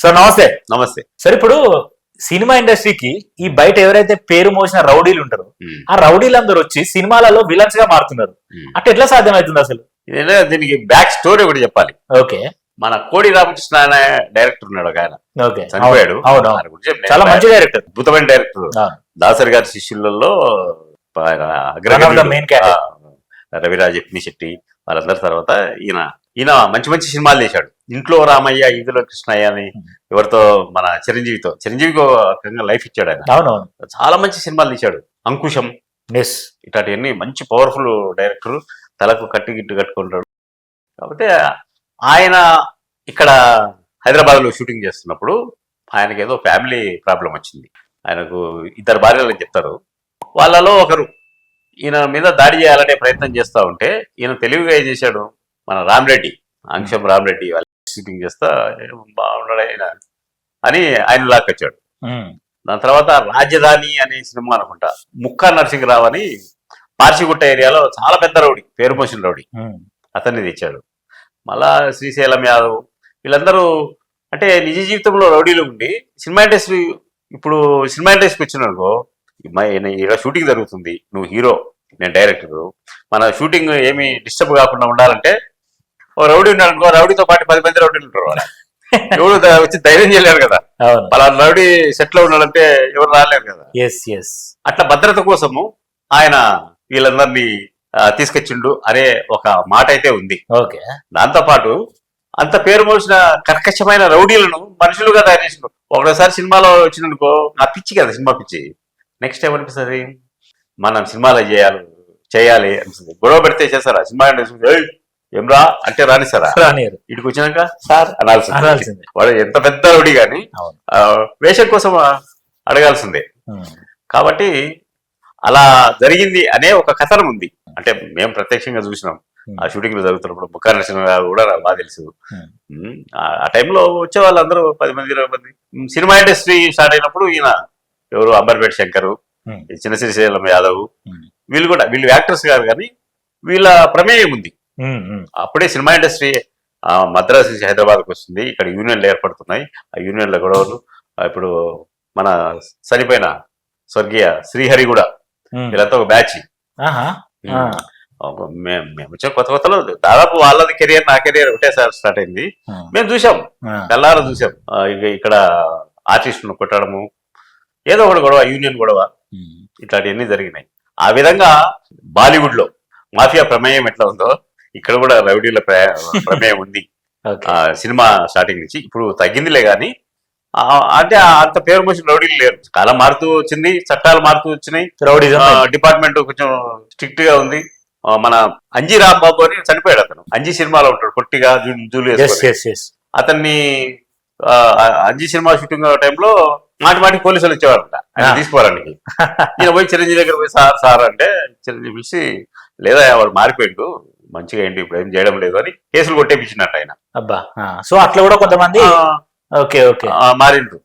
Sir నమస్తే. నమస్తే. Sir ఇప్పుడు సినిమా ఇండస్ట్రీకి ఈ బయట ఎవరైతే పేరు మోసిన రౌడీలు ఉంటారో ఆ రౌడీలందరూ వచ్చి సినిమాలలో విలన్స్ గా మారుతున్నారు. అంటే ఎట్లా సాధ్యమవుతుంది అసలు? దీనికి బ్యాక్ స్టోరీ ఒకటి చెప్పాలి. ఓకే. మన కోడి రామకృష్ణ అనే డైరెక్టర్ ఉన్నాడు ఒక ఆయన, ఓకే, చనిపోయాడు. చాలా మంచి డైరెక్టర్, అద్భుతమైన డైరెక్టర్. దాసరి గారి శిష్యులలో రవిరాజ్ శెట్టి వాళ్ళందరి తర్వాత ఈయన మంచి మంచి సినిమాలు చేశాడు. ఇంట్లో రామయ్య, ఈదులో కృష్ణయ్య అని ఎవరితో మన చిరంజీవికి లైఫ్ ఇచ్చాడు ఆయన. అవునవును, చాలా మంచి సినిమాలు తీశాడు. అంకుశం, ఇట్లాంటివన్నీ మంచి పవర్ఫుల్ డైరెక్టర్. తలకు గిట్టు కట్టుకుంటాడు. కాబట్టి ఆయన ఇక్కడ హైదరాబాద్ లో షూటింగ్ చేస్తున్నప్పుడు ఆయనకి ఏదో ఫ్యామిలీ ప్రాబ్లం వచ్చింది. ఆయనకు 2 భార్యలని చెప్తారు. వాళ్ళలో ఒకరు ఈయన మీద దాడి చేయాలనే ప్రయత్నం చేస్తూ ఉంటే ఈయన తెలివిగా ఏం చేశాడు, మన రామరెడ్డి, అంశం రామరెడ్డి వాళ్ళ షూటింగ్ చేస్తా బాగున్నాడు ఆయన అని ఆయన లాక్కొచ్చాడు. దాని తర్వాత రాజధాని అనే సినిమా అనుకుంటా, ముక్కా నరసింహరావు అని పార్సిగుట్ట ఏరియాలో చాలా పెద్ద రౌడీ, పేరు మోసిన రౌడీ, అతన్ని తెచ్చాడు. మళ్ళా శ్రీశైలం యాదవ్, వీళ్ళందరూ అంటే నిజ జీవితంలో రౌడీలు ఉండి సినిమా ఇండస్ట్రీకి వచ్చినానుకో, ఇక్కడ షూటింగ్ జరుగుతుంది, నువ్వు హీరో, నేను డైరెక్టర్, మన షూటింగ్ ఏమి డిస్టర్బ్ కాకుండా ఉండాలంటే ఓ రౌడీ ఉన్నాడు అనుకో, రౌడీతో పాటు 10 మంది రౌడీలు ఉంటారు. వాళ్ళు ఎవరు వచ్చి ధైర్యం చేయలేరు కదా, అలా రౌడీ సెట్ లో ఉన్నాడంటే ఎవరు రాలేరు కదా. అట్లా భద్రత కోసము ఆయన వీళ్ళందరినీ తీసుకొచ్చిండు అనే ఒక మాట అయితే ఉంది. దాంతో పాటు అంత పేరు మోసిన కర్కశమైన రౌడీలను మనుషులుగా తయారు చేసిండు. ఒకసారి సినిమాలో వచ్చినందుకో నా పిచ్చి కదా, సినిమా పిచ్చి. నెక్స్ట్ ఏమనిపిస్తుంది, మనం సినిమాలో చేయాలి అనిపిస్తుంది. గొడవ పెడితే చేస్తారా సినిమా ఇండస్ట్రీ, ఏమ్రా అంటే రానిస్తారా? ఇటుకు వచ్చినాక సార్ అనాల్సిందే. వాడు ఎంత పెద్ద రౌడీ కానీ వేషం కోసం అడగాల్సిందే. కాబట్టి అలా జరిగింది అనే ఒక కథనం ఉంది. అంటే మేము ప్రత్యక్షంగా చూసినాం ఆ షూటింగ్ లో జరుగుతున్నప్పుడు. ముక్కా నరసింహరావు కూడా బాగా తెలుసు. ఆ టైంలో వచ్చే వాళ్ళందరూ 10 మంది 20 మంది. సినిమా ఇండస్ట్రీ స్టార్ట్ అయినప్పుడు ఈయన ఎవరు, అంబర్పేట శంకరు, చిన్న శ్రీశైలం యాదవ్, వీళ్ళు యాక్టర్స్ గారు కానీ వీళ్ళ ప్రమేయం ఉంది. అప్పుడే సినిమా ఇండస్ట్రీ మద్రాసు నుంచి హైదరాబాద్కి వస్తుంది. ఇక్కడ యూనియన్లు ఏర్పడుతున్నాయి. ఆ యూనియన్ల గొడవలు, ఇప్పుడు మన చనిపోయిన స్వర్గీయ శ్రీహరి కూడా వీళ్ళంతా ఒక బ్యాచ్. మేము వచ్చే కొత్తలో దాదాపు వాళ్ళది కెరియర్ నా కెరియర్ ఒకటేసారి స్టార్ట్ అయింది. మేము చూసాం, తెల్లారా చూసాం. ఇక్కడ ఆర్టిస్టులను కొట్టడము, ఏదో ఒకటి గొడవ, యూనియన్ గొడవ, ఇట్లాంటివన్నీ జరిగినాయి. ఆ విధంగా బాలీవుడ్ లో మాఫియా ప్రమేయం ఎట్లా ఉందో ఇక్కడ కూడా రౌడీల ప్రమేయం ఉంది. సినిమా స్టార్టింగ్ నుంచి ఇప్పుడు తగ్గిందిలే గాని, అంటే అంత పేరు మోసిన రౌడీలు లేరు. కాలం మారుతూ వచ్చింది, చట్టాలు మారుతూ వచ్చినాయి, డిపార్ట్మెంట్ కొంచెం స్ట్రిక్ట్ గా ఉంది. మన అంజీ రాంబాబు అని చనిపోయాడు. అతను అంజీ సినిమాలో ఉంటాడు, పొట్టిగా జూలియస్. అతన్ని అంజీ సినిమా షూటింగ్ టైంలో మాటి పోలీసులు వచ్చేవారంట ఆయన తీసుకోవడానికి. ఈయన పోయి చిరంజీవి దగ్గర పోయి సార్ అంటే చిరంజీవి పిలిచి, లేదా వాడు మారిపోయిండు, మంచిగా ఏంటి ఇప్పుడు ఏం చేయడం లేదు అని కేసులు కొట్టేపించినట్టు ఆయన. సో అట్లా కూడా కొంతమంది మారిండ్రు.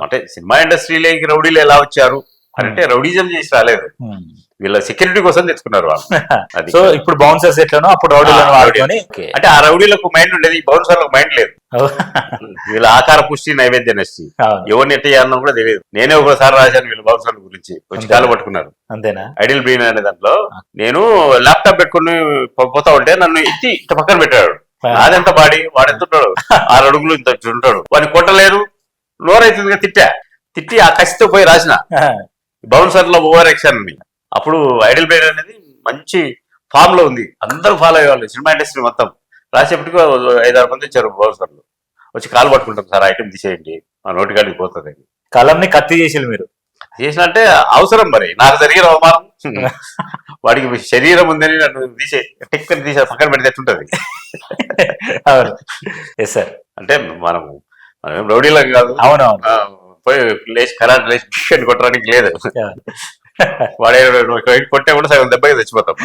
అంటే సినిమా ఇండస్ట్రీలోకి రౌడీలు ఎలా వచ్చారు అంటే రౌడీజం చేసి రాలేదు, వీళ్ళ సెక్యూరిటీ కోసం తెచ్చుకున్నారు వాళ్ళు. సో ఇప్పుడు బౌన్సర్స్ ఎట్లనో అప్పుడు రౌడీలను, అంటే ఆ రౌడీలకు మైండ్ ఉండేది, బౌన్సర్లకు మైండ్ లేదు. వీళ్ళ ఆకార పుష్టి నైవేద్య నష్టి, ఎవరిని ఎట్ట చేయాలన్నా కూడా తెలియదు. నేనే ఒకసారి రాశాను వీళ్ళ బౌన్సర్ల గురించి, వచ్చి కాలు పట్టుకున్నారు. అంతేనా? ఐడియల్ బ్రెయిన్ అనే దాంట్లో నేను ల్యాప్టాప్ పెట్టుకుని పోతా ఉంటే నన్ను ఎత్తి ఇట్ట పక్కన పెట్టాడు. నాదెంత బాడీ, వాడెంత ఉంటాడు, 6 అడుగులు ఇంత ఉంటాడు, వాడిని కొట్టలేరు. నోరైతుందిగా తిట్టి ఆ కసితో పోయి రాసిన బౌన్సర్ లో ఓవర్ యాక్షన్ అని. అప్పుడు ఐడియల్ బ్రెయిన్ అనేది మంచి ఫామ్ లో ఉంది, అందరూ ఫాలో అయ్యేవాళ్ళు సినిమా ఇండస్ట్రీ మొత్తం. రాసేపటికి 5-6 మంది వచ్చారు బౌన్సర్లు, వచ్చి కాలు పట్టుకుంటాం, సార్ ఐటమ్ తీసేయండి, మా నోటికాడికి పోతుంది అని. కలంని కత్తి చేసి మీరు చేసినంటే అవసరం, మరి నాకు జరిగిన అవమానం. వాడికి శరీరం ఉందని నన్ను తీసే పక్కన పెడితే ఎట్టుంటది. అంటే మనం రౌడీలం కాదు. పోయి లేచి కరాటే లేచి అని కొట్టడానికి లేదు. వాడే కొట్టే కూడా సగం దెబ్బకి తెచ్చిపోతాం.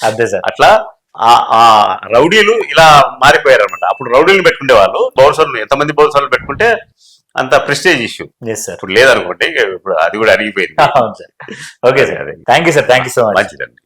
అంతే సార్. అట్లా ఆ రౌడీలు ఇలా మారిపోయారు అనమాట. అప్పుడు రౌడీలు పెట్టుకునే వాళ్ళు, బౌన్సర్లు ఎంతమంది బౌన్సర్లు పెట్టుకుంటే అంత ప్రెస్టేజ్ ఇష్యూ. ఇప్పుడు లేదనుకోండి, ఇప్పుడు అది కూడా అరిగిపోయింది. Okay sir, thank you sir, thank you so much. మంచిదండి.